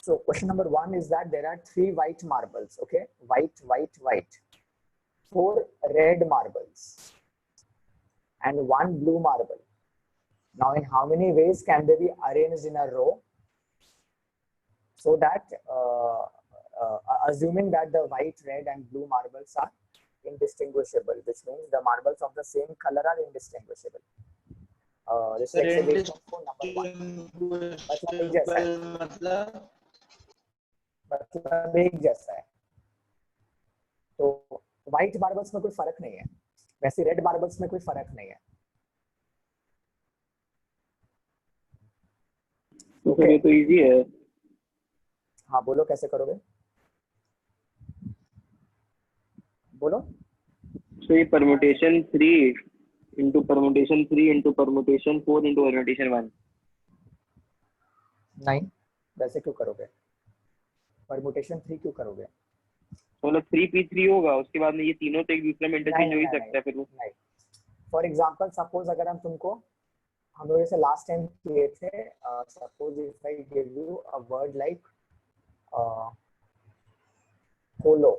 So question number 1 is that there are 3 white marbles, okay? White, white, white. 4 red marbles and 1 blue marble. Now, in how many ways can they be arranged in a row so that, assuming that the white, red, and blue marbles are indistinguishable, which means the marbles of the same color are indistinguishable. This is explanation for number 1. मतलब एक जैसा है. तो white marbles में कोई फर्क नहीं है, वैसे रेड मार्बल्स में कोई फर्क नहीं है. तो ये तो इजी है. हाँ बोलो कैसे करोगे, बोलो. So ये permutation 3 into permutation 3 into permutation 4 into permutation 1. नहीं, वैसे क्यों करोगे? परम्यूटेशन 3 क्यों करोगे? मतलब 3p3 होगा, उसके बाद में ये तीनों तो एक दूसरे में इंटरचेंज हो ही सकता है फिर वो. नहीं. फॉर एग्जांपल सपोज अगर हम तुमको, हम लोग जैसे लास्ट टाइम किए थे, suppose if I give you a word like hollow,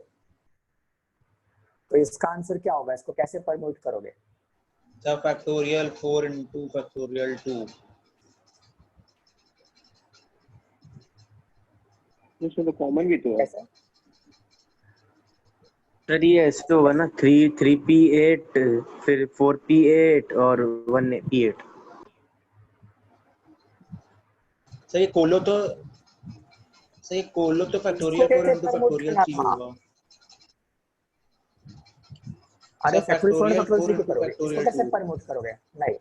तो इसका आंसर क्या होगा? इसको कैसे परम्यूट करोगे? सब फैक्टोरियल 4 into फैक्टोरियल 2. इसमें तो कॉमन भी तो है. कैसे? सर ये ऐसे होगा ना, 3p8 फिर 4p8 और 1p8. सर ये कोलो तो फैक्टोरियल 4 into फैक्टोरियल 3 होगा. अरे फैक्टोरियल 4 into फैक्टोरियल 3 इसको कैसे परम्यूट करोगे? नहीं.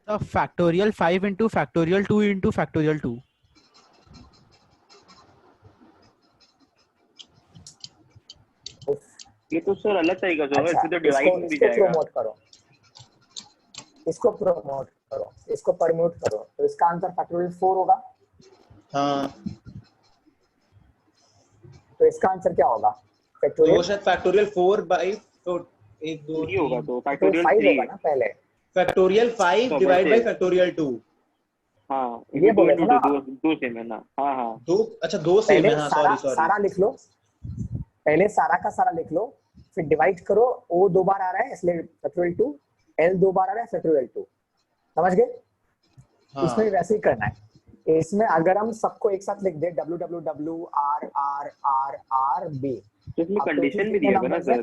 तो factorial 5 into factorial 2 into factorial 2. ये तो सर अलग तरीका से होगा. अच्छा, इसमें तो डिवाइड में भी जाएगा. प्रमोट करो, इसको प्रमोट करो, इसको परम्यूट करो, तो इसका आंसर फैक्टोरियल 4 होगा. हाँ, तो इसका आंसर क्या होगा? फैक्टोरियल तो फैक्टोरियल 4 by तो 1 2 3 होगा, तो फैक्टोरियल फैक्टोरियल 5 3 होगा ना पहले. Factorial 5 divide by factorial 2. हाँ, ये बोले थे ना, दो सेम है ना. हाँ हाँ, दो. अच्छा दो सेम है. हाँ सॉरी सारा लिख लो, पहले सारा का सारा लिख लो, फिर डिवाइड करो. ओ 2 बार आ रहा है इसलिए फैक्टोरियल 2, एल 2 बार आ रहा है फैक्टोरियल 2. समझ गए? हाँ. इसमें वैसे ही करना है. इसमें अगर हम सबको एक साथ लिख दे www r r r r b, तो इसमें कंडीशन भी दिया है ना सर.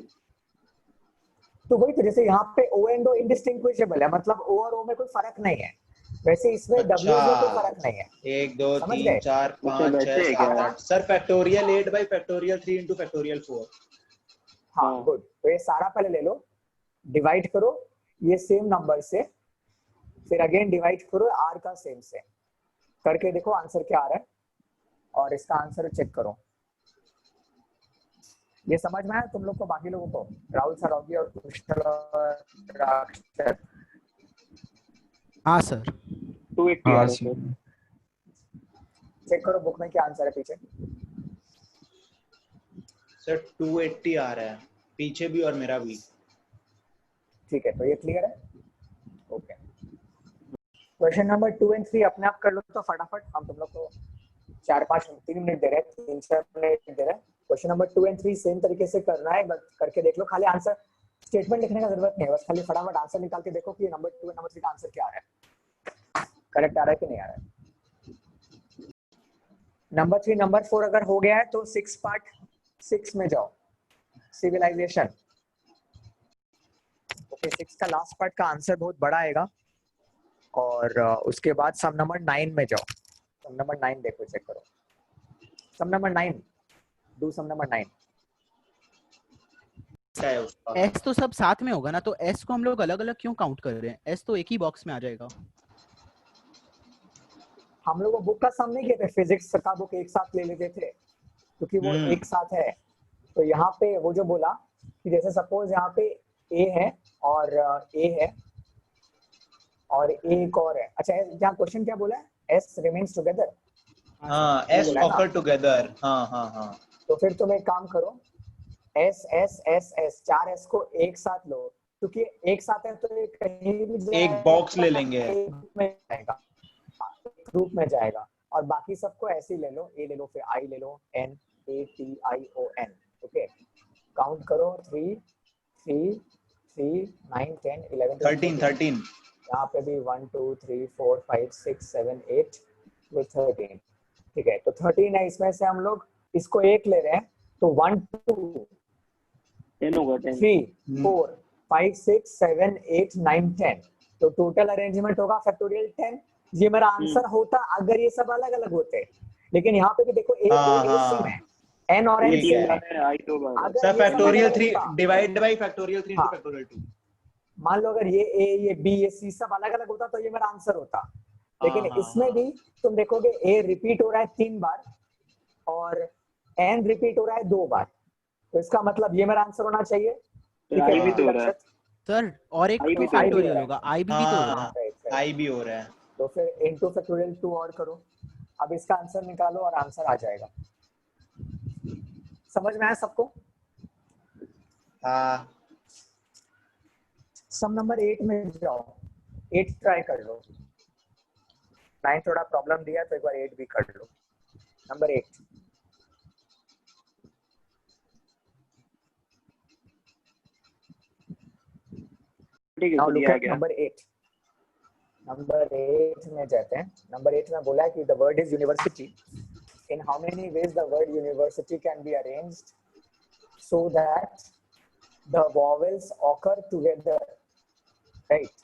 तो वही तो, जैसे यहाँ पे ओ एंड ओ इंडिस्टिंग्विशेबल है, मतलब ओ और ओ में कोई फर्क नहीं है, वैसे इसमें डब्ल्यू में कोई फर्क नहीं है. 1 2 3 4 5 6 7 8. Sir factorial 8 by factorial 3 into factorial 4. हाँ गुड. तो ये सारा पहले ले लो, डिवाइड करो ये सेम नंबर से, फिर अगेन डिवाइड करो आर का सेम से, करके देखो आंसर क्या आ रहा है, और इसका आंसर चेक करो. ये समझ में आया तुम लोग को? बाकी लोगों को, राहुल सर होगी और कुशल और राक्षस? हाँ सर. 280 आ रहा है. चेक करो बुक में क्या आंसर है पीछे. सर 280 आ रहा है पीछे भी और मेरा भी. ठीक है, तो ये क्लियर है. ओके, क्वेश्चन नंबर 2 और 3 अपने आप कर लो तो फटाफट. हम तुम लोग को 3 मिनट दे रहे हैं, 3-4 मिनट दे रहे हैं. क्वेश्चन नंबर 2 और 3 सेम तरीके से करना है, बस करके देख लो. खाली आंसर स्टेटमेंट लिखने का जरूरत नहीं है, बस खाली फटाफट आंसर निकाल के देखो कि नंबर 2 और नंबर 3 का आंसर क्या आ रहा है, करेक्ट आ रहा है कि नहीं आ रहा है. नंबर 3 नंबर 4 अगर हो गया है तो 6 पार्ट 6 में जाओ, सिविलाइजेशन. ओके, 6 का लास्ट पार्ट का आंसर बहुत बड़ा आएगा, और उसके बाद सम नंबर 9 में जाओ. सम नंबर 9 देखो, चेक करो. Sum number 9, do sum number 9. S तो सब साथ में होगा ना, तो एस को हम लोग अलग अलग क्यों काउंट कर रहे हैं? एस तो एक ही बॉक्स में आ जाएगा. हम लोग बुक का सम नहीं किए थे, फिजिक्स का बुक एक साथ ले लेते थे क्योंकि वो एक साथ है. तो यहाँ पे वो जो बोला कि जैसे सपोज यहाँ पे ए है और ए है और ए एक और है. अच्छा, यहाँ क्वेश्चन क्या बोला है? S remains together. हाँ, एस ऑकर टुगेदर. हाँ हाँ हाँ. तो फिर तुम एक काम करो, S S S S 4 S को एक साथ लो, क्योंकि एक साथ है तो कहीं भी एक बॉक्स ले लेंगे, ग्रुप में जाएगा, और बाकी सबको ऐसे ही ले लो, ए ले लो, फिर आई ले लो, N A T I O N. Okay, count करो 3 3 3 9 10 11 12 13 यहाँ पे भी 1 2 3 4 5 6 7 8 with 13। ठीक है, तो 13 है, इसमें से हम लोग इसको एक ले रहे हैं, तो 1 2 10 होगा 10। 3 4 5 6 7 8 9 10, तो टोटल अरेंजमेंट होगा फैक्टोरियल 10। ये मेरा आंसर होता अगर ये सब अलग अलग होते, लेकिन यहाँ पे भी देखो ए सेम है, एन और एन ठीक सेम है। है। आई तो बात अगर सर ये सब फैक्टोरियल अलग 3 होता, डिवाइड बाय फैक्टोरियल 3 हाँ। into factorial 2। मान लो अगर ये ए ये बी ये सी सब अलग अलग होता तो ये मेरा आंसर होता, लेकिन हाँ, इसमें हाँ। भी तुम देखोगे ए रिपीट हो रहा है 3 बार और एन रिपीट हो रहा है 2 बार, तो इसका मतलब ये मेरा आंसर होना चाहिए। ठीक आई है भी तो हो रहा है। लक्षित? सर और एक आई भी तो तो फैक्टोरियल है। होगा, आई भी तो होगा। हाँ, Right, right. आई भी हो रहा है। तो फिर इनटू फैक्टोरियल 2 और करो, अब इसका आंसर निकालो और आंसर आ जाएगा। समझ में आया सबको? हाँ, सम नंबर 8 में जाओ, 8 ट्राई कर लो। 9 थोड़ा प्रॉब्लम दिया तो एक बार 8 भी कर लो। नंबर 8 ठीक है, नाउ तो लुक दिया एट गया। नंबर 8 में जाते हैं। नंबर 8 में बोला है कि the word is university. In how many veg the word university can be arranged so that the vowels occur together, right?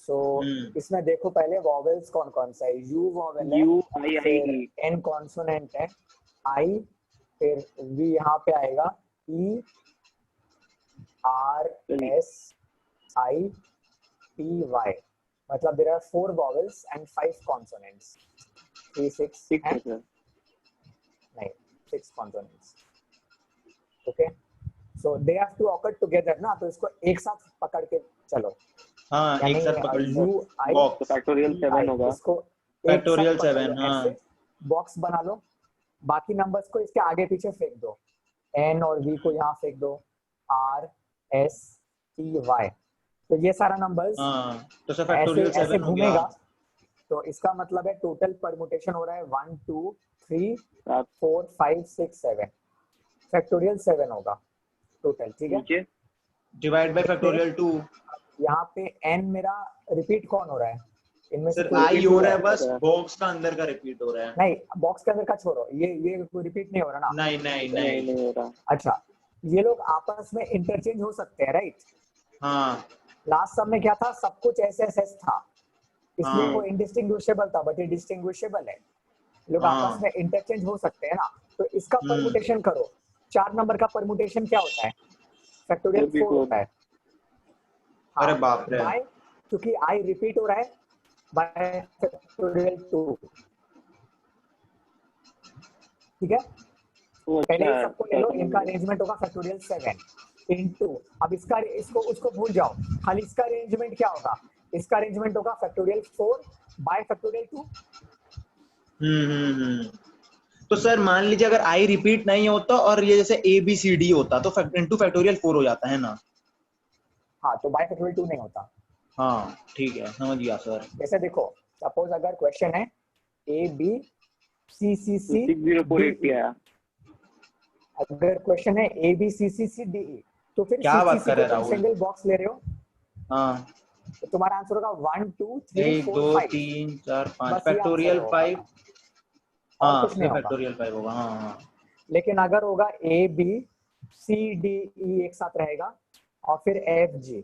So इसमें देखो पहले vowels कौन कौन सा है। U vowel है, यू आई आई फिर ई N consonant है, I, फिर V यहाँ पे आएगा, E R S I T Y, मतलब there are 4 vowels and 5 consonants। 3 6 6 है है सर। नहीं 6 consonants। Okay, so they have to occur together ना, तो इसको एक साथ पकड़ के चलो। हाँ, एक साथ पकड़ लो। यू आई तो फैक्टोरियल 7 होगा। इसको फैक्टोरियल 7, हाँ। बॉक्स बना लो, बाकी नंबर्स को इसके आगे पीछे फेंक दो, एन और वी को यहाँ फेंक दो, आर एस टी वाई, तो ये सारा नंबर्स हाँ, तो सर ऐसे फैक्टोरियल ऐसे 7 हो घूमेगा। गया। तो इसका मतलब है टोटल परमुटेशन हो रहा है 1 2 3 सात 4 5 6 7, फैक्टोरियल 7 होगा टोटल। ठीक है, नीचे डिवाइड बाय फैक्टोरियल 2। यहाँ पे n मेरा रिपीट कौन हो रहा है इनमें से? सर कोई आई repeat हो हो रहा है, बस बॉक्स का अंदर का रिपीट हो रहा है। नहीं, बॉक्स के अंदर का छोड़ो, ये कोई रिपीट नहीं हो रहा ना। नहीं नहीं नहीं नहीं। हो रहा। अच्छा, ये लोग आपस में इंटरचेंज हो सकते हैं, राइट? हाँ, लास्ट सब में क्या था, सब कुछ एस था, इसलिए हाँ। वो इंडिस्टिंग्विशेबल था, बट ये डिस्टिंग्विशेबल है। लोग हाँ। आपस में इंटरचेंज हो सकते हैं ना, तो इसका परमुटेशन करो। 4 नंबर का परमुटेशन क्या होता है? फैक्टोरियल 4 होता है। अरे बाप रे। बाय, क्योंकि आई रिपीट हो रहा है, बाय फैक्टोरियल 2। ठीक है, वो पहले अच्छा ये है। सबको ले लो, इनका अरेंजमेंट होगा फैक्टोरियल 7 इनटू, अब इसका इसको उसको भूल जाओ, खाली इसका अरेंजमेंट क्या होगा? इसका अरेंजमेंट होगा फैक्टोरियल 4 बाय फैक्टोरियल 2। तो सर मान लीजिए अगर आई रिपीट नहीं होता और ये जैसे ए बी सी डी होता तो इनटू फैक्टोरियल 4 हो जाता है ना? हाँ, तो बाय फैक्टोरियल 2 नहीं होता। हाँ ठीक है, समझ गया सर। जैसे देखो, सपोज अगर क्वेश्चन है ए बी सी सी सी 60480 आया। अगर क्वेश्चन है A B C C C D E, तो फिर क्या बात CCC कर रहे को तुम राहुल? सिंगल बॉक्स ले रहे हो, हाँ, तो तुम्हारा आंसर होगा 1 2 3 1 4 2 5। 3 4 5 बस ये फैक्टोरियल आंसर होगा, 5। और हाँ, कुछ नहीं होगा। फैक्टोरियल 5 होगा। हाँ हाँ। लेकिन अगर होगा A B C D E एक साथ रहेगा और फिर एफ जी,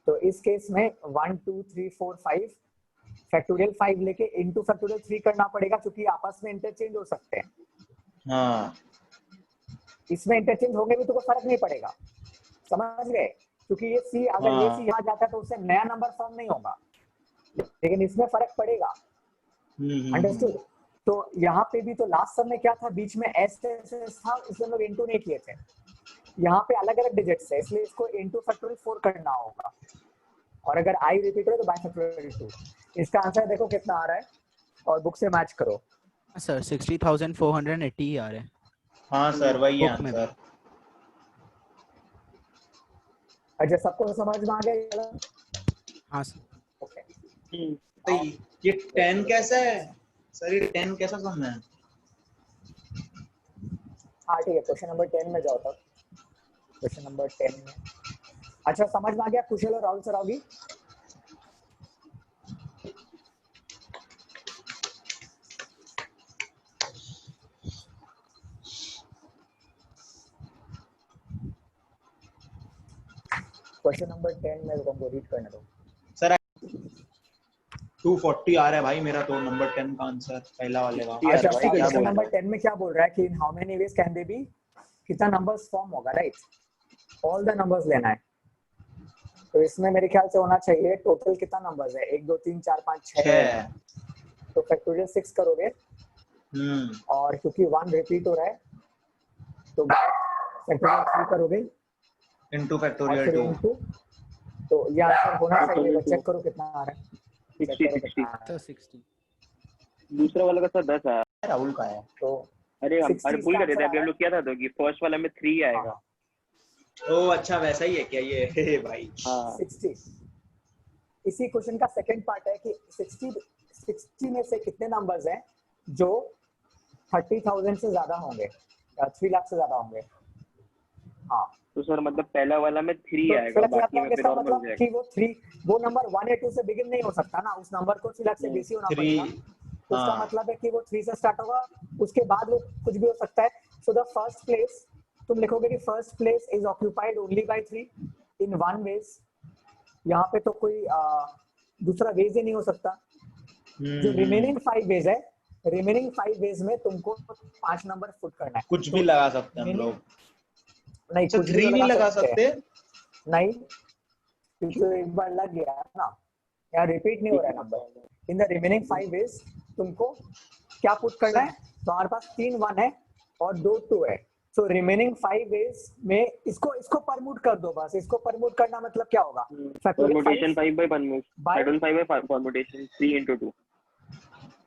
तो इस केस में 1 2 3 4 5 फैक्टोरियल 5 लेके इनटू फैक्टोरियल 3 करना पड़ेगा, क्योंकि आपस में इंटरचेंज हो सकते हैं। हाँ, इसमें इंटरचेंज होंगे भी तो कोई फर्क नहीं पड़ेगा, समझ गए? क्योंकि ये सी, अगर ये सी यहाँ जाता है तो उससे नया नंबर फॉर्म नहीं होगा, लेकिन इसमें फर्क पड़ेगा। अंडरस्टूड? तो यहाँ पे भी तो लास्ट सब में क्या था, बीच में एस था, इसलिए लोग इनटू नहीं किए थे। यहाँ पे अलग अलग डिजिट्स है, इसलिए इसको इनटू फैक्टोरियल 4 करना होगा, और अगर आई रिपीट हो तो बाय फैक्टोरियल 2। इसका आंसर देखो कितना आ रहा है और बुक से मैच करो। सर 60,480 ही आ रहे हैं हाँ सर वही बुक में। आंसर। अच्छा, सबको समझ में आ गया? हाँ सर। ओके, तो ये 10 कैसा है? सर ये 10 कैसा सम है? हाँ ठीक है, क्वेश्चन नंबर 10 में जाओ तब। क्वेश्चन नंबर 10 में, अच्छा समझ में आ गया कुशल और राहुल सर होगी। क्वेश्चन नंबर 10 में तुमको रीड करने दो। सर 240 आ रहा है भाई मेरा, तो नंबर 10 का आंसर पहला वाले का। यार अच्छा भाई क्या क्वेश्चन बोल नंबर रहे 10 में क्या बोल रहा है कि इन how many veg can they B, कितना नंबर्स फॉर्म होगा, राइट? ऑल द नंबर्स लेना है। तो इसमें मेरे ख्याल से होना चाहिए टोटल कितना नंबर्स है, 1 2 3 4 5 6, 6। तो फैक्टोरियल 6 करोगे, और क्योंकि 1 रिपीट हो रहा है तो फैक्टोरियल 3 करोगे इनटू और फैक्टोरियल फिर 2। इनटू, तो ये आंसर होना चाहिए। Factorial check 2। करो कितना आ रहा है, चेक 60 करो 60। कितना आ रहा सर है। 60। दूसरा वाला का सर 10 आया। राहुल का है। तो अरे 60 भूल इसका गए थे, आंसर आ अभी हम रहा लोग किया था तो कि फर्स्ट वाला में 3 है। आएगा। हाँ, ओ अच्छा वैसा ही है क्या ये? हे भाई। हाँ 60। इसी क्वेश्चन का सेकंड पार्ट है कि 60 में से कितने नंबर्स हैं जो 30,000 से ज्यादा होंगे या 3 लाख से ज्यादा होंगे। हाँ, तो सर मतलब पहला वाला में 3 तो आएगा, 3 लाख से बाकी ज्यादा में होंगे, फिर इसका और मिल मतलब जाएगा। कि वो नंबर 1 या 2 से बिगिन नहीं हो सकता ना, उस नंबर को 3 लाख से बेसी होना 3 पड़ेगा। तो उसका हाँ। मतलब है कि वो 3 से स्टार्ट होगा, उसके बाद वो कुछ भी हो सकता है। सो द फर्स्ट प्लेस, तुम लिखोगे कि first place is occupied only by 3 in one ways. यहाँ पे तो कोई दूसरा वेज ही नहीं हो सकता। जो रिमेनिंग 5 वेज है, रिमेनिंग 5 वेज में तुमको 5 नंबर फुट करना है। कुछ तो भी लगा सकते हैं हम remaining- लोग। नहीं, अच्छा कुछ भी 3 तो नहीं लगा सकते हैं। सकते? नहीं, क्योंकि एक बार लग गया ना, यहाँ रिपीट नहीं हो रहा है number. In the remaining 5 ways तुमको क्या पुट करना है, तो हमारे पास 3 1 है और 2 2 है। सो रिमेनिंग 5 वेज में इसको परम्यूट कर दो बस। इसको परम्यूट करना मतलब क्या होगा, permutation 5 by permute, By- factorial 5 by permutation 3 into 2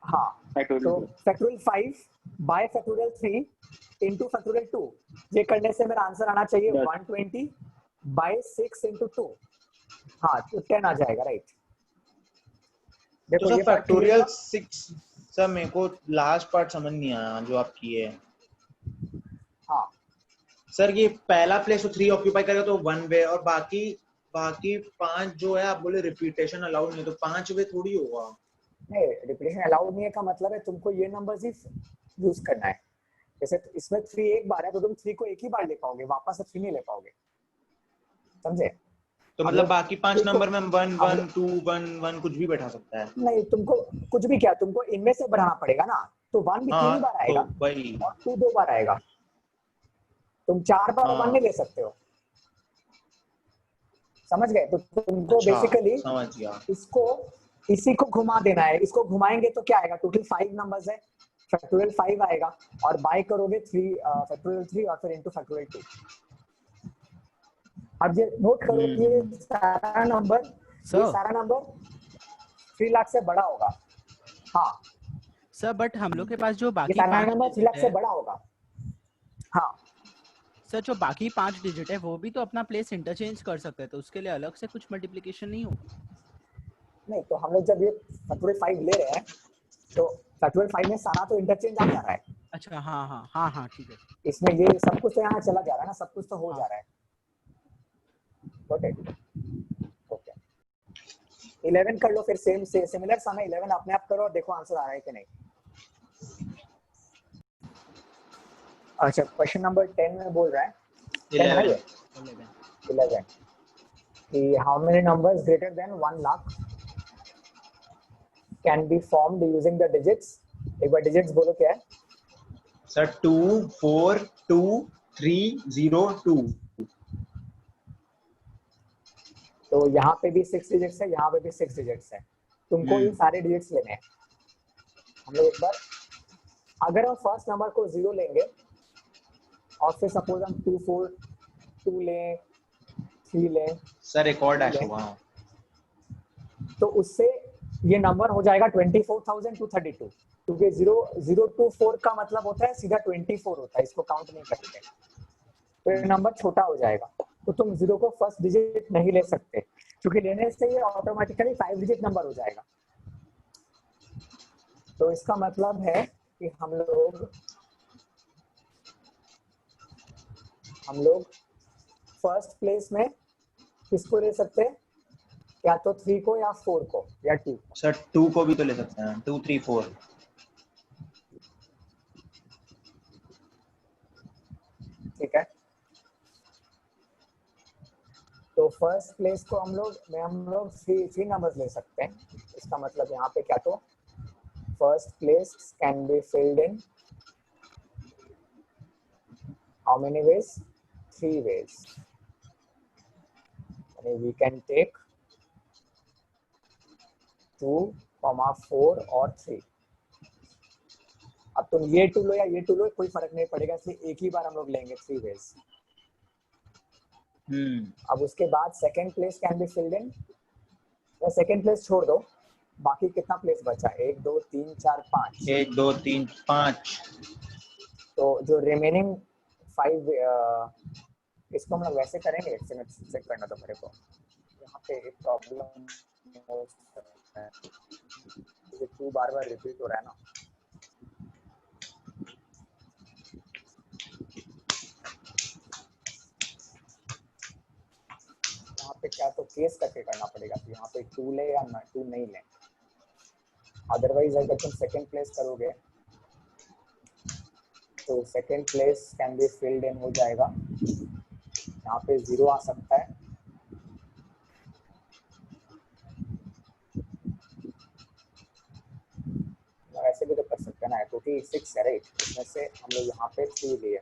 हाँ, फैक्टोरियल तो 2। Factorial 5 by factorial 3 into factorial 2, ये करने से मेरा आंसर आना चाहिए 10। 120 बाय 6 इंटू 2। हाँ, तो 10 आ जाएगा, राइट? तो देखो सर ये पार्ट क्लियर फैक्टोरियल था? 6 सर मेरे को लास्ट पार्ट समझ नहीं आया जो आप किए। हाँ, सर ये पहला प्लेस तो 3 ऑक्यूपाई करेगा तो 1 वे, और बाकी बाकी 5 जो है आप बोले रिपीटेशन अलाउड नहीं है, तो 5 वे थोड़ी होगा। नहीं, रिपीटेशन अलाउड नहीं है का मतलब है तुमको ये नंबर्स ही यूज करना है। जैसे इसमें 3 एक बार है तो तुम 3 को एक ही बार ले पाओगे, वापस से 3 नहीं ले पाओगे, समझे? तो हम मतलब लोग बाकी 5 3 को नंबर में 1 हम 1 2 1 1 कुछ भी बैठा सकता है। नहीं, तुमको कुछ भी क्या, तुमको इनमें से बढ़ाना पड़ेगा ना। तो 1 भी 3 ही बार हाँ तो आएगा वही। और 2 2 बार आएगा। तुम 4 बार 1 हाँ नहीं ले सकते हो, समझ गए? तो तुमको अच्छा बेसिकली समझ गया। इसी को घुमा देना है। इसको घुमाएंगे तो क्या आएगा, टोटल 5 नंबर्स है, फैक्टोरियल 5 आएगा और बाय करोगे 3 फैक्टोरियल 3 और फिर इनटू फैक्टोरियल 2। अब ये नोट करो कि ये सारा नंबर 3 लाख से बड़ा होगा। हाँ, सर बट हम लोग के पास जो ये बाकी सारा 5 नंबर 3 लाख डिजिट से है, बड़ा होगा। हाँ, सर जो बाकी 5 डिजिट है वो भी तो अपना प्लेस इंटरचेंज कर सकते हैं, तो उसके लिए अलग से कुछ मल्टीप्लिकेशन नहीं होगा? नहीं तो हम लोग जब ये फैक्टोरियल 5 ले रहे हैं तो फैक्टोरियल 5 में सारा तो इंटरचेंज आ जा रहा है। अच्छा हाँ हाँ हाँ हाँ ठीक है। इसमें ये सब कुछ तो यहाँ चला जा रहा है ना, सब कुछ तो हो हाँ। जा रहा है। ओके, 11 कर लो फिर, सेम से सिमिलर सा ना, 11 अपने आप करो और देखो आंसर आ रहा है कि नहीं। अच्छा, क्वेश्चन नंबर 10 में बोल रहा है 10 है ये 11 कि how many numbers greater than 1 lakh can be formed using the digits. एक बार डिजिट्स बोलो क्या है। सर 2 4 2 3 0 2। तो यहाँ पे भी 6 डिजिट्स है, यहाँ पे भी 6 डिजिट्स है। तुमको ये सारे डिजिट्स लेने हैं। हम लोग एक बार, अगर हम फर्स्ट नंबर को 0 लेंगे और फिर सपोज हम 2 4 2 लें, 3 लें, सर एक और डैश होगा। तो उससे ये नंबर हो जाएगा 24,232, क्योंकि 0 to 4 का मतलब होता है सीधा 24 होता है, इसको काउंट नहीं करेंगे तो ये नंबर छोटा हो जाएगा। तो तुम 0 को फर्स्ट डिजिट नहीं ले सकते, क्योंकि लेने से ये ऑटोमेटिकली 5 डिजिट नंबर हो जाएगा। तो इसका मतलब है कि हम लोग फर्स्ट प्लेस में किसको ले सकते हैं, या तो 3 को या 4 को या 2 को। सर 2 को भी तो ले सकते हैं, 2 3 4। ठीक है, तो फर्स्ट प्लेस को हम लोग 3 नंबर्स ले सकते हैं। इसका मतलब यहाँ पे क्या, तो first place can be filled in how many ways, 3 ways. we can take 2, 4 और 3। अब तुम ये 2 लो या ये 2 लो, कोई फर्क नहीं पड़ेगा, इसलिए एक ही बार हम लोग लेंगे 3 वेज। अब उसके बाद second place can be filled इन, या सेकंड प्लेस छोड़ दो, बाकी कितना प्लेस बचा, 1 2 3 4 5, 1 2 3 5। तो जो रिमेनिंग 5 इसको हम लोग वैसे करेंगे। एक मिनट चेक करना दो मेरे को, यहाँ पे एक प्रॉब्लम हो सकता है, ये 2 बार रिपीट हो रहा है ना। यहाँ पे क्या तो केस करके करना पड़ेगा कि यहाँ पे 2 ले या 2 नहीं ले। अदरवाइज अगर तुम सेकंड प्लेस करोगे तो second place can be filled इन हो जाएगा, यहाँ पे 0 आ सकता है। ऐसे भी तो कर सकते हैं ना, क्योंकि 6 है राइट, इसमें से हम लोग यहाँ पे 3 लिए,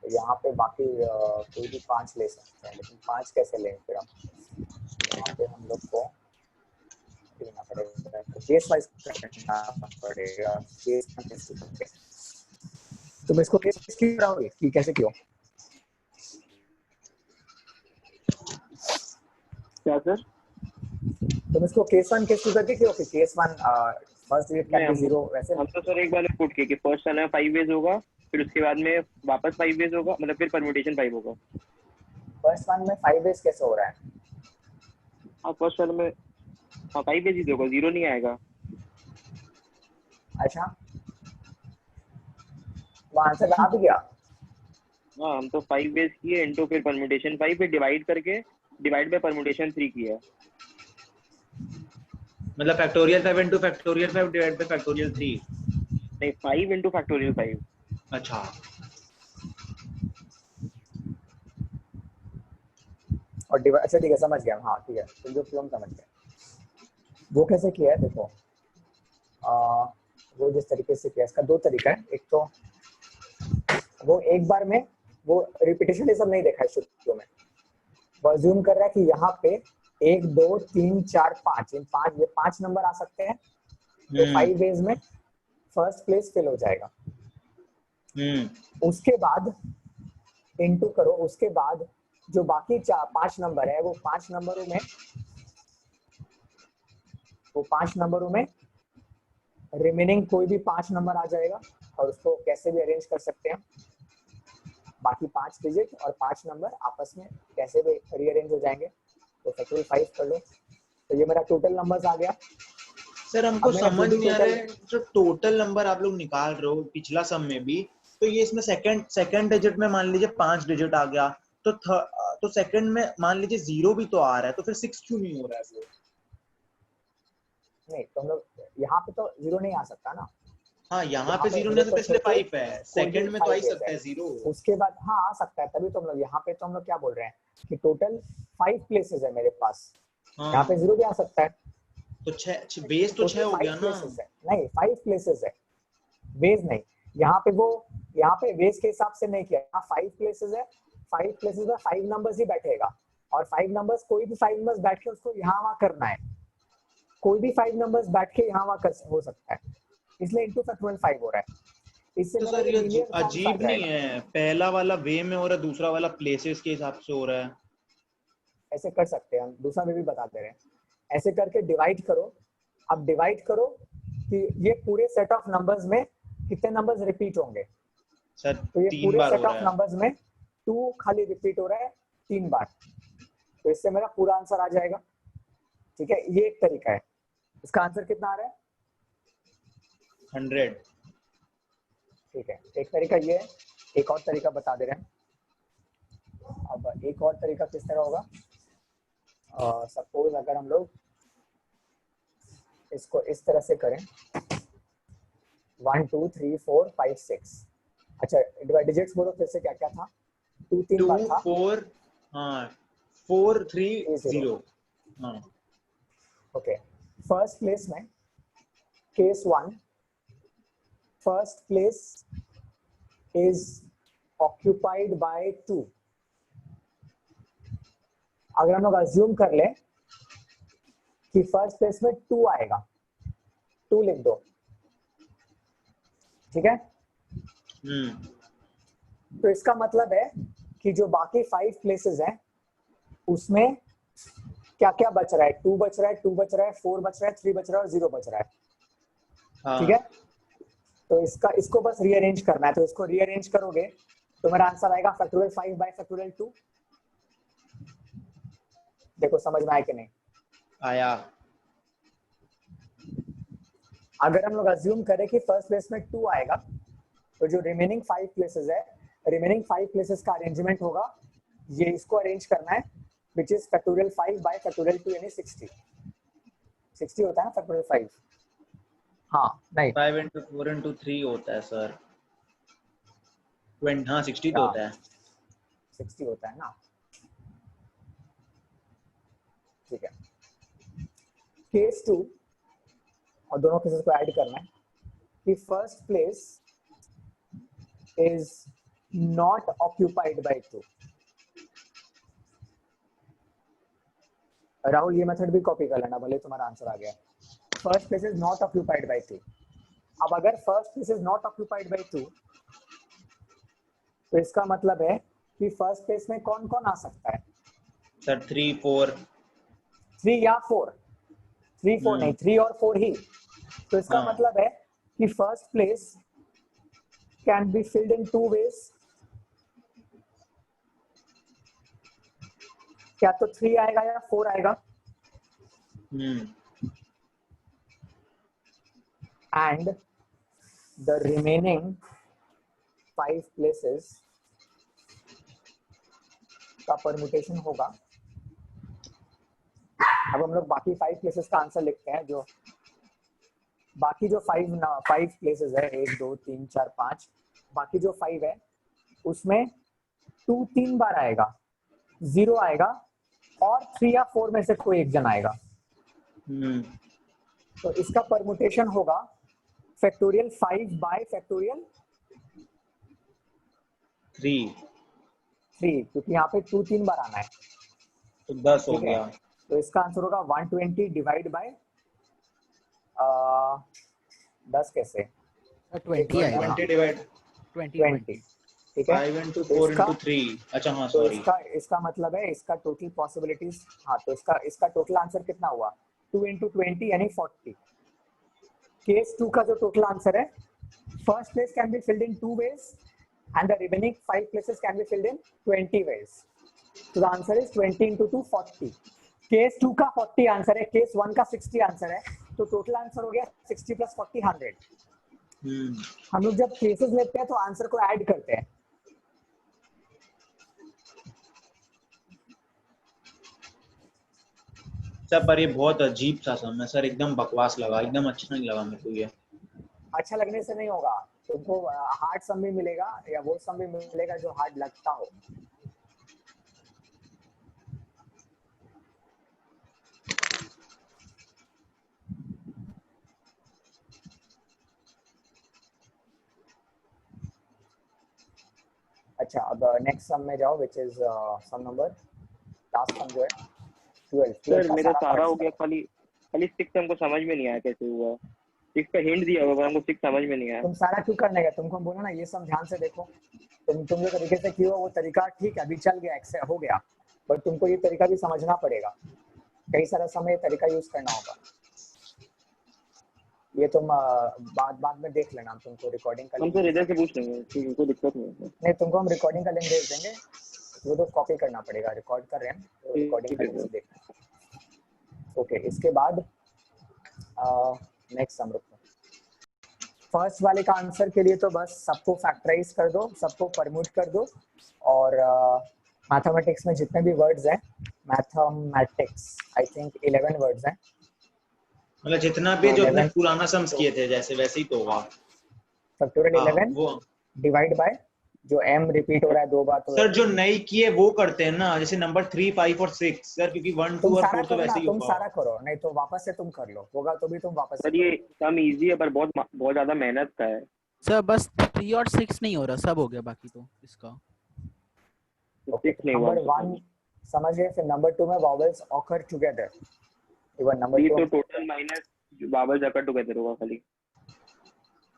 तो यहाँ पे बाकी कोई भी 5 ले सकते हैं, लेकिन 5 कैसे लेंगे फिर हम, यहाँ पे हम लोग को लेना पड़ेगा, केस वाइज करना पड़ेगा। तुम इसको केस की कराओगे कि कैसे क्यों? क्या सर? तुम इसको केस 1 केस 2 करके क्यों, कि case 1 first digit can be 0 वैसे? हम तो सर एक बार पुट किए कि फर्स्ट वाला 5 वेज होगा, फिर उसके बाद में वापस 5 वेज होगा, मतलब फिर परम्यूटेशन 5 होगा। फर्स्ट 1 में 5 वेज कैसे हो रहा है? हाँ फर्स्ट वाले में 5 वेज ही होगा, 0 नहीं आएगा। अच्छा, वो आंसर आ भी गया। हाँ हम तो 5 वेज किए इनटू फिर परम्यूटेशन 5 पे डिवाइड करके डिवाइड बाय परम्यूटेशन 3 किया। मतलब factorial 5 into factorial 5 divide by factorial 3। नहीं 5 into फैक्टोरियल 5। अच्छा, और अच्छा ठीक है, समझ गया। हाँ ठीक है, तो जो प्रॉब्लम समझ गया वो कैसे किया है। देखो वो जिस तरीके से किया, इसका 2 तरीका है। एक तो वो एक बार में वो रिपीटेशन ये सब नहीं देखा है शुरू में, वो अज्यूम कर रहा है कि यहाँ पे 1 2 3 4 5 इन 5 नंबर आ सकते हैं, तो 5 वेज में फर्स्ट प्लेस फिल हो जाएगा। उसके बाद इनटू करो, उसके बाद जो बाकी 5 नंबर है वो 5 नंबरों में रिमेनिंग कोई भी 5 नंबर आ जाएगा, और उसको कैसे भी अरेंज कर सकते हैं। बाकी 5 डिजिट और 5 नंबर आपस में कैसे भी रीअरेंज हो जाएंगे, तो फैक्टोरियल 5 कर लो, तो ये मेरा टोटल नंबर्स आ गया। सर हमको समझ नहीं आ रहा है, जो टोटल नंबर आप लोग निकाल रहे हो पिछला सम में भी, तो ये इसमें सेकंड डिजिट में मान लीजिए 5 डिजिट आ गया, तो सेकंड में मान लीजिए 0 भी तो आ रहा है, तो फिर 6 क्यों नहीं हो रहा है वो? नहीं तो हम लोग यहाँ पे तो 0 नहीं आ सकता ना। हाँ यहाँ पे 0 नहीं, तो इसलिए 5 है, सेकंड में तो आ ही सकता है 0। उसके बाद हाँ आ सकता है, तभी तो हम लोग यहाँ पे तो हम लोग क्या बोल रहे हैं कि टोटल 5 प्लेसेस है मेरे पास। यहाँ पे 0 भी आ सकता है, तो 6 बेस तो 6 हो गया ना। नहीं 5 प्लेसेस है, बेस नहीं। यहाँ पे बेस के हिसाब से नहीं किया, यहाँ 5 प्लेसेस है, 5 प्लेसेस में 5 नंबर्स ही बैठेगा, और 5 नंबर्स कोई भी 5 नंबर्स बैठ के उसको यहाँ वहाँ करना है, कोई भी 5 नंबर्स बैठ के यहाँ वहाँ हो सकता है, इसलिए इनटू फैक्टोरियल 5 हो रहा है। इससे तो सर ये अजीब नहीं है, पहला वाला वे में हो रहा है, दूसरा वाला प्लेसेस के हिसाब से हो रहा है। ऐसे कर सकते हैं हम, दूसरा में भी बता दे रहे हैं। ऐसे करके डिवाइड करो। अब डिवाइड करो कि ये पूरे सेट ऑफ नंबर्स में कितने नंबर्स रिपीट होंगे। सर तो ये 3 पूरे बार सेट ऑफ नंबर्स में 2 खाली रिपीट हो रहा है 3 बार, तो इससे मेरा पूरा आंसर आ जाएगा। ठीक है, ये एक तरीका है। इसका आंसर कितना आ रहा है? 100। ठीक है, एक तरीका ये है, एक और तरीका बता दे रहे हैं। अब एक और तरीका किस तरह होगा, सपोज अगर हम लोग इसको इस तरह से करें 1 2 3 4 5 6। अच्छा डिजिट्स बोलो फिर से, क्या क्या था? 2 3 बार 2 था, 4, हाँ 4 3 0। 0। हाँ ओके, फर्स्ट प्लेस में case 1, first place is occupied by 2। अगर हम लोग अज्यूम कर ले कि फर्स्ट प्लेस में 2 आएगा, 2 लिख दो, ठीक है। तो इसका मतलब है कि जो बाकी 5 प्लेसेस हैं उसमें क्या क्या बच रहा है? 2 बच रहा है, 2 बच रहा है, 4 बच रहा है, 3 बच रहा है और 0 बच रहा है, हाँ ठीक है। तो इसको बस रीअरेंज करना है, तो इसको रीअरेंज करोगे तो मेरा आंसर आएगा फैक्टोरियल 5 बाय फैक्टोरियल 2। देखो समझ में आया कि नहीं? आया। अगर हम लोग अज्यूम करें कि फर्स्ट प्लेस में 2 आएगा, तो जो रिमेनिंग 5 प्लेसेस है, रिमेनिंग 5 प्लेसेस का अरेंजमेंट होगा, ये इसको अरेंज करना है, which is factorial 5 by factorial 2 यानी 60। 60 होता है ना फैक्टोरियल 5? हाँ नहीं 5 into 4 into 3 होता है सर। 20, हाँ 60 तो होता है। 60 होता है ना, ठीक है। केस 2 और दोनों केसेस को ऐड करना है कि first place is not occupied by 2। Rahul ये मेथड भी कॉपी कर लेना, भले तुम्हारा आंसर आ गया। First place is not occupied by 2। अब अगर first place is not occupied by 2, तो इसका मतलब है कि फर्स्ट प्लेस में कौन कौन आ सकता है? सर 3 4। 3 या 4? 3 4 नहीं, 3 और 4 ही। तो इसका हाँ। मतलब है कि first place can be filled in 2 ways. क्या तो 3 आएगा या 4 आएगा, एंड द रिमेनिंग 5 प्लेसेस का परम्यूटेशन होगा। अब हम लोग बाकी 5 प्लेसेस का आंसर लिखते हैं। जो बाकी जो 5 प्लेसेस है, 1 2 3 4 5, बाकी जो 5 है उसमें 2 3 बार आएगा, 0 आएगा और 3 या 4 में से कोई एक जन आएगा। तो इसका परम्यूटेशन होगा फैक्टोरियल 5 बाय फैक्टोरियल 3, क्योंकि यहाँ पे 2 3 बार आना है, तो 10 हो ठीक है। गया। तो इसका आंसर होगा 120 डिवाइड बाय 10 कैसे? 20 आएगा। 20 डिवाइड 20 ठीक है। 5 into तो 4 इसका into 3। अच्छा हाँ तो सॉरी। इसका मतलब है इसका टोटल पॉसिबिलिटीज, हाँ तो इसका टोटल आंसर कितना हुआ? 2 into 20 यानी 40। केस 2 का जो टोटल आंसर है, first place can be filled in 2 ways and the remaining 5 places can be filled in 20 ways. So the answer is 20 into 2 40। Case 2 का 40 आंसर है, केस 1 का 60 आंसर है, तो टोटल आंसर हो गया 60 plus 40 100। हम लोग जब केसेस लेते हैं तो आंसर को ऐड करते हैं। सर पर ये बहुत अजीब सा सम है सर, एकदम बकवास लगा, एकदम अच्छा नहीं लगा मेरे को ये। अच्छा लगने से नहीं होगा, तुमको हार्ड सम भी मिलेगा या वो सम भी मिलेगा जो हार्ड लगता हो। अच्छा अब नेक्स्ट सम में जाओ, which is sum number, last sum जो है 12। सर मेरा सारा हो गया, खाली 6 हमको समझ में नहीं आया कैसे हुआ। 6 का हिंट दिया हुआ, हमको 6 समझ में नहीं आया। तुम सारा क्यों करने गए? तुमको बोला ना ये सम ध्यान से देखो। तुम जो तरीके से किया वो तरीका ठीक है, अभी चल गया, एक्सेप्ट हो गया, बट तुमको ये तरीका भी समझना पड़ेगा। कई सारा समय तरीका यूज करना होगा। ये तुम बाद में देख लेना, तुमको रिकॉर्डिंग का हम लिंक सर इधर से पूछ लेंगे, ठीक है, कोई दिक्कत नहीं है। नहीं, तुमको हम रिकॉर्डिंग का लिंक भेज देंगे, वो तो कॉपी करना पड़ेगा। रिकॉर्ड कर रहे हैं तो रिकॉर्डिंग का लिंक से देखना। ओके, इसके बाद नेक्स्ट सम रुको। फर्स्ट वाले का आंसर के लिए तो बस सबको फैक्टराइज कर दो, सबको परम्यूट कर दो, और मैथमेटिक्स में जितने भी वर्ड्स हैं, मैथमेटिक्स आई थिंक 11 वर्ड्स हैं, मतलब जितना भी जो अपने 11 पुराना सम्स किए थे जैसे वैसे ही तो होगा। फैक्टोरियल हाँ 11 वो डिवाइड बाय जो m रिपीट हो रहा है 2 बार तो सर जो नई किए वो करते हैं ना, जैसे नंबर 3, 5 और 6 सर, क्योंकि 1, 2 तुम और सारा 4 तो करो ना, वैसे ही तुम होगा। सारा करो, नहीं तो वापस से तुम कर लो, होगा तो भी तुम वापस से सर ये करो। सम इजी है पर बहुत ज्यादा मेहनत का है। सर बस 3 और 6 नहीं हो रहा, सब हो गया बाकी तो इसका। ओके, 6 नहीं हुआ नंबर 1 समझ गए, फिर नंबर 2 में vowels occur together, even number ये 2 तो टोटल माइनस बाबल जाकर टुगेदर होगा खाली।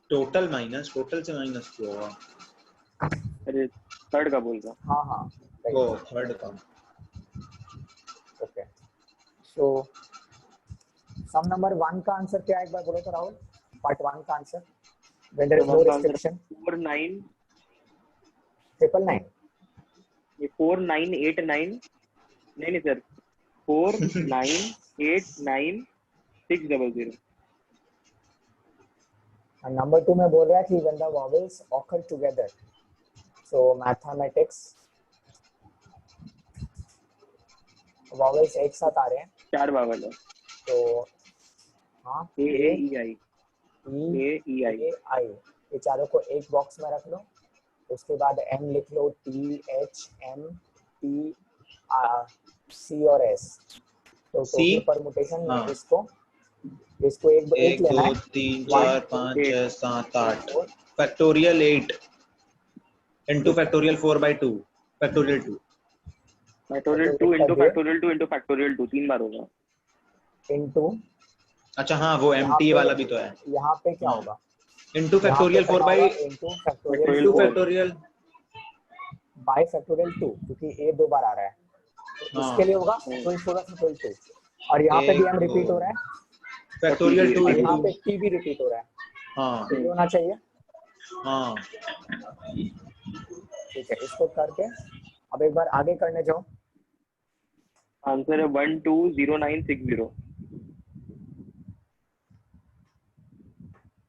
टोटल माइनस, टोटल से माइनस क्यों होगा? अरे थर्ड का बोल रहा। हाँ हाँ वो थर्ड का। ओके, सो सम नंबर 1 का आंसर क्या है एक बार बोलो तो राहुल, पार्ट 1 का answer, when there is no restriction. 4 9 999 ये 4 9 8 9 नहीं सर 4 9 8 9 6 0 0। नंबर 2 में बोल रहा है कि when the vowels occur together, so mathematics vowels एक साथ आ रहे हैं 4 बावल है। तो हाँ ए ए ई आई ई ए आई, ये चारों को एक बॉक्स में रख लो, उसके बाद एम लिख लो, T H M T C और एस, तो सी टोटल परमुटेशन में हाँ इसको एक 1 लेना 2 है, 3 1 4 5 6 7 8 4 factorial 8 into factorial 4/2 factorial 2 factorial 2 into factorial 2 into factorial 2 3 बार होगा। इनटू, अच्छा हाँ वो एमटी वाला भी तो है। यहाँ पे क्या हाँ होगा, into यहाँ पे फैक्टोरियल 4 क्या by होगा, into factorial into 4 factorial by factorial 2, क्योंकि ए 2 बार आ रहा है, तो हाँ इसके लिए होगा फैक्टोरियल 4 और फैक्टोरियल 2, और यहाँ पे भी एम रिपीट हो रहा है, फैक्टोरियल 2 और यहाँ into पे टी भी रिपीट हो रहा है, हाँ तो ये होना चाहिए। हाँ ठीक है, इसको करके अब एक बार आगे करने जाओ। आंसर है 1 2 0 9 6 0।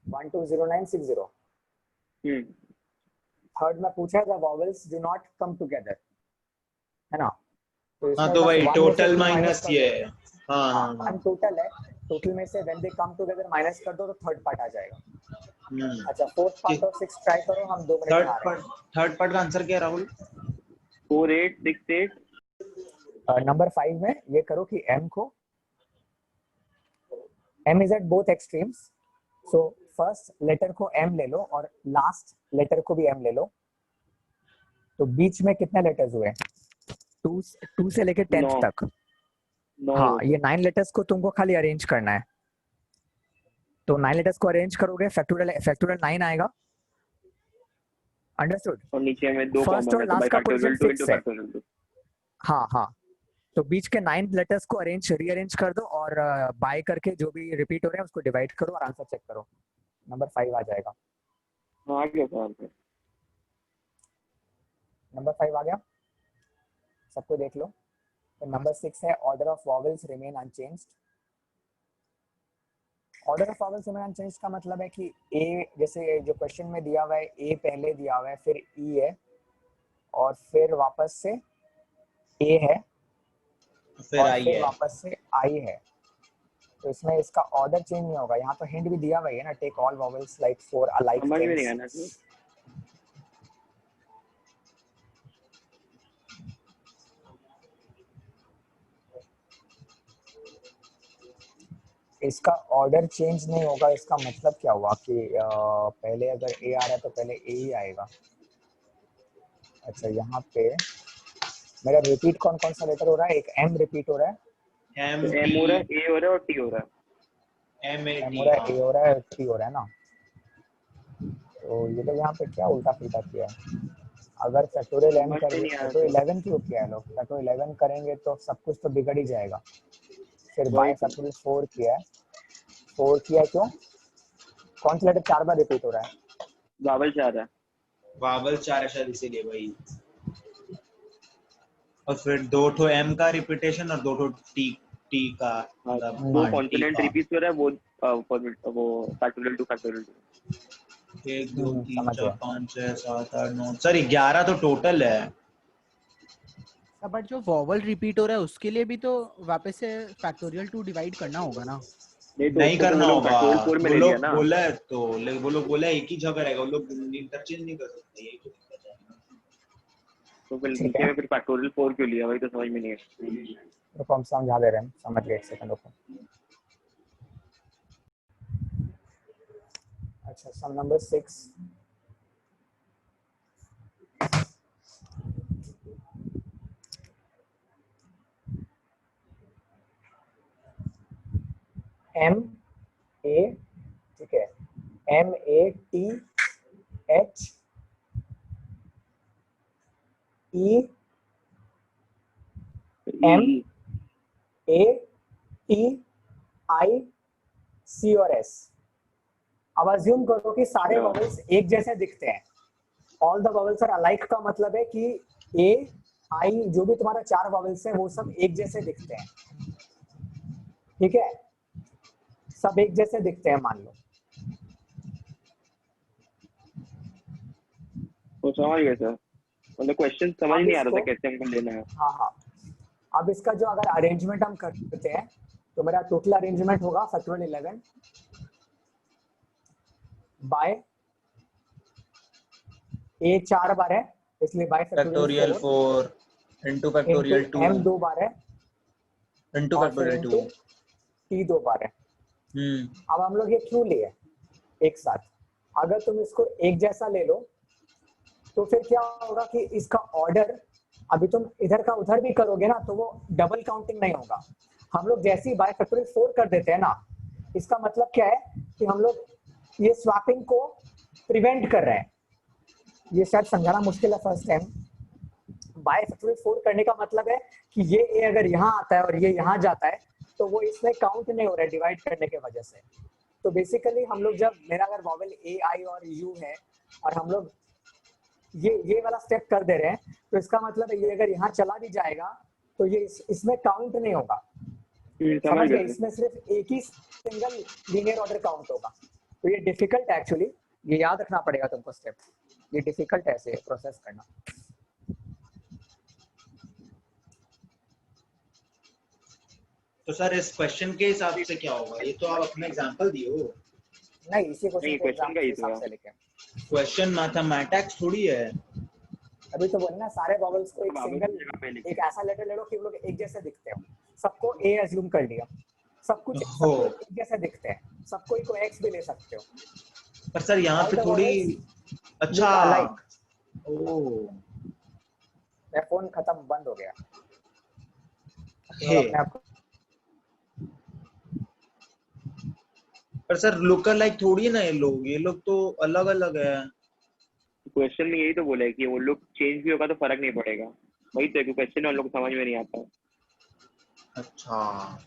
120960। थर्ड में पूछा था vowels do not come together, है ना, तो हाँ इसमें तो बस वही 1 में से टोटल 2 माइनस कर ये दो। है। हाँ हाँ हाँ 1 टोटल है, टोटल में से when they come together minus कर दो तो थर्ड पार्ट आ जाएगा। अच्छा, फोर्थ पार्ट और 6 ट्राई करो, हम 2 मिनट में आ रहे हैं। थर्ड पार्ट का आंसर क्या है राहुल? 4 8 6 8। नंबर 5 में ये करो कि m को, m is at both extremes, so first letter को m ले लो और लास्ट लेटर को भी m ले लो, तो बीच में कितने लेटर्स हुए, 2 से लेके 10th 9 तक। हाँ, ये 9 लेटर्स को तुमको खाली अरेंज करना है, तो 9 लेटर्स को अरेंज करोगे फैक्टोरियल 9 आएगा, अंडरस्टूड। और नीचे में 2 फर्स्ट कॉमन और है तो बाय लास्ट का फैक्टोरियल पोजीशन 2 into फिक्स है। फैक्टोरियल 2। हाँ हाँ, तो बीच के 9 लेटर्स को रीअरेंज कर दो और बाय करके जो भी रिपीट हो रहे हैं उसको डिवाइड करो और आंसर चेक करो, नंबर 5 आ जाएगा। हाँ आ गया सर। नंबर 5 आ गया, सबको देख लो। तो नंबर 6 है order of vowels remain unchanged. Order of vowels remain unchanged का मतलब है कि ए, जैसे जो क्वेश्चन में दिया हुआ है ए पहले दिया हुआ है, फिर ई है, और फिर वापस से ए है, फिर और आई फिर है। वापस से आई है, तो इसमें इसका ऑर्डर चेंज नहीं होगा। यहाँ तो हिंट भी दिया हुआ है ना, take all vowels like for alike समझ में नहीं थिंग्स। आना सर। इसका ऑर्डर चेंज नहीं होगा, इसका मतलब क्या हुआ कि पहले अगर ए आ रहा है तो पहले ए ही आएगा। अच्छा, यहाँ पे मेरा रिपीट कौन कौन सा लेटर हो रहा है, एक एम रिपीट हो रहा है, एम एम हो रहा है, ए हो रहा है और टी हो रहा है। एम एम हो रहा है, ए हो रहा है, टी हो रहा है ना, तो ये तो यहाँ पे क्या उल्टा पुल्टा किया है। अगर फैक्टोरियल एम समझ कर में नहीं आया तो सर। 11 क्यों किया है लोग, फैक्टोरियल 11 करेंगे तो सब कुछ तो बिगड़ ही जाएगा। फिर बाय फैक्टोरियल 4 किया है, 4 किया क्यों, कौन सा लेटर 4 बार रिपीट हो रहा है, वावल 4 है। वावल 4 है शायद इसीलिए वही। और फिर 2 ठो एम का रिपीटेशन और 2 ठो टी का, मतलब 2 कॉन्सोनेंट रिपीट हो रहा है, वो फैक्टोरियल 2 फैक्टोरियल 2। 1 2 3 समझ 4 गया। 5 6 7 8 9 सर 11 तो टोटल है। बट जो वॉवल रिपीट हो रहा है उसके लिए भी तो वापस से फैक्टोरियल 2 डिवाइड करना होगा ना। नहीं तो नहीं उसको तो करना वो लोग होगा, फैक्टोरियल 4 में वो ले लिया लोग ना। बोला है तो वो लोग बोला एक ही जगह रहेगा, वो लोग इंटरचेंज नहीं कर सकते, यही तो दिक्कत है ना। तो फिर ठीक नीचे है, में फिर फैक्टोरियल 4 क्यों लिया, वही तो समझ में नहीं है। रुको हम समझा दे रहे हैं, समझ गए, एक सेकंड रुको। अच्छा, सम नंबर 6 एम ए, ठीक है, MATH EMATIC और S। अब अज्यूम करो कि सारे अच्छा। वॉवल्स एक जैसे दिखते हैं, all the vowels are alike, का मतलब है कि ए आई जो भी तुम्हारा 4 वॉवल्स है वो सब एक जैसे दिखते हैं, ठीक है, सब एक जैसे दिखते हैं मान लो। तो समझ गए सर, मतलब क्वेश्चन समझ अब नहीं आ रहा था इसको, कैसे हमको लेना है। हाँ हाँ, अब इसका जो अगर अरेंजमेंट हम करते हैं तो मेरा टोटल अरेंजमेंट होगा फैक्टोरियल 11 बाय ए 4 बार है इसलिए by factorial factorial 4 into 4 into factorial 2 M 2 बार है इनटू और फिर फैक्टोरियल 2। इंटू टी 2 बार है। अब हम लोग ये क्यों लिए एक साथ, अगर तुम इसको एक जैसा ले लो तो फिर क्या होगा कि इसका ऑर्डर, अभी तुम इधर का उधर भी करोगे ना तो वो डबल काउंटिंग नहीं होगा। हम लोग जैसे ही बाय फैक्टोरियल 4 कर देते हैं ना, इसका मतलब क्या है कि हम लोग ये स्वैपिंग को प्रिवेंट कर रहे हैं। ये शायद समझाना मुश्किल है फर्स्ट टाइम। बाय फैक्टोरियल 4 करने का मतलब है कि ये ए अगर यहाँ आता है और ये यहाँ जाता है तो वो इसमें काउंट नहीं हो रहा है डिवाइड करने की वजह से। तो बेसिकली हम लोग जब मेरा अगर वॉवेल ए आई और यू है और हम लोग ये वाला स्टेप कर दे रहे हैं तो इसका मतलब है ये अगर यहाँ चला भी जाएगा तो ये इसमें काउंट नहीं होगा। समझ समझ गए, गए। इसमें सिर्फ एक ही सिंगल लीनियर ऑर्डर काउंट होगा। तो ये डिफिकल्ट है एक्चुअली, ये याद रखना पड़ेगा तुमको स्टेप, ये डिफिकल्ट है ऐसे प्रोसेस करना। तो सर इस क्वेश्चन के हिसाब से क्या होगा, ये तो आप अपना एग्जांपल दियो। नहीं, इसी क्वेश्चन नहीं के क्वेश्चन एग्जाम का के ही हिसाब था। से लिखे। क्वेश्चन मैथमेटिक्स थोड़ी है। अभी तो बोले ना सारे वॉवल्स को एक बाबू की सिंगल, जगह पे लिखे। एक ऐसा लेटर ले लो कि वो लोग एक जैसे दिखते हो, सबको ए अज्यूम कर लिया, सब कुछ हो सबको एक जैसे दिखते हैं, सबको को एक्स भी ले सकते हो। पर सर यहाँ All पे the थोड़ी vowels अच्छा look alike। ओ मेरा फोन खत्म बंद हो गया, हे। अपने आप को। पर सर लुक लाइक थोड़ी ना, ये लोग तो अलग अलग है। क्वेश्चन में यही तो बोला है कि वो लोग चेंज भी होगा तो फर्क नहीं पड़ेगा, वही तो क्वेश्चन में उन लोग समझ में नहीं आता। अच्छा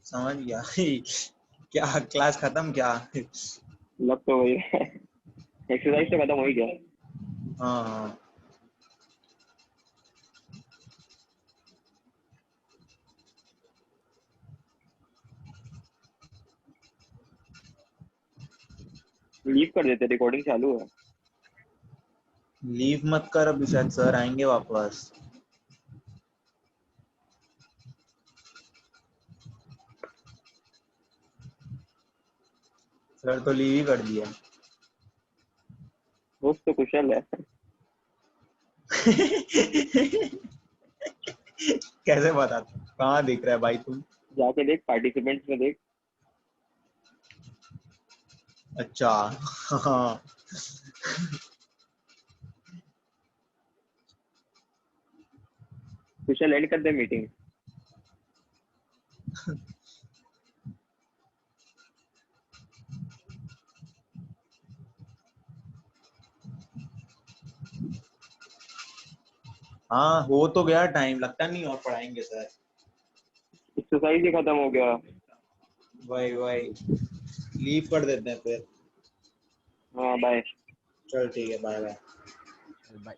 समझ गया। क्या क्लास खत्म क्या? लग तो वही है। एक्सरसाइज तो खत्म हो ही गया। हाँ हाँ लीव कर देते, रिकॉर्डिंग चालू है। लीव मत कर, अभी शायद सर आएंगे वापस। सर तो लीव ही कर दिया। दोस्त तो कुशल है। कैसे बता, कहाँ दिख रहा है भाई तुम? जाके देख पार्टिसिपेंट्स में देख। अच्छा हाँ कुशल एंड कर दे मीटिंग। हाँ हो तो गया टाइम, लगता नहीं और पढ़ाएंगे सर। एक्सरसाइज ही खत्म हो गया। वही वही लीव कर देते हैं फिर। हाँ बाय। चल ठीक है, बाय बाय। बाय।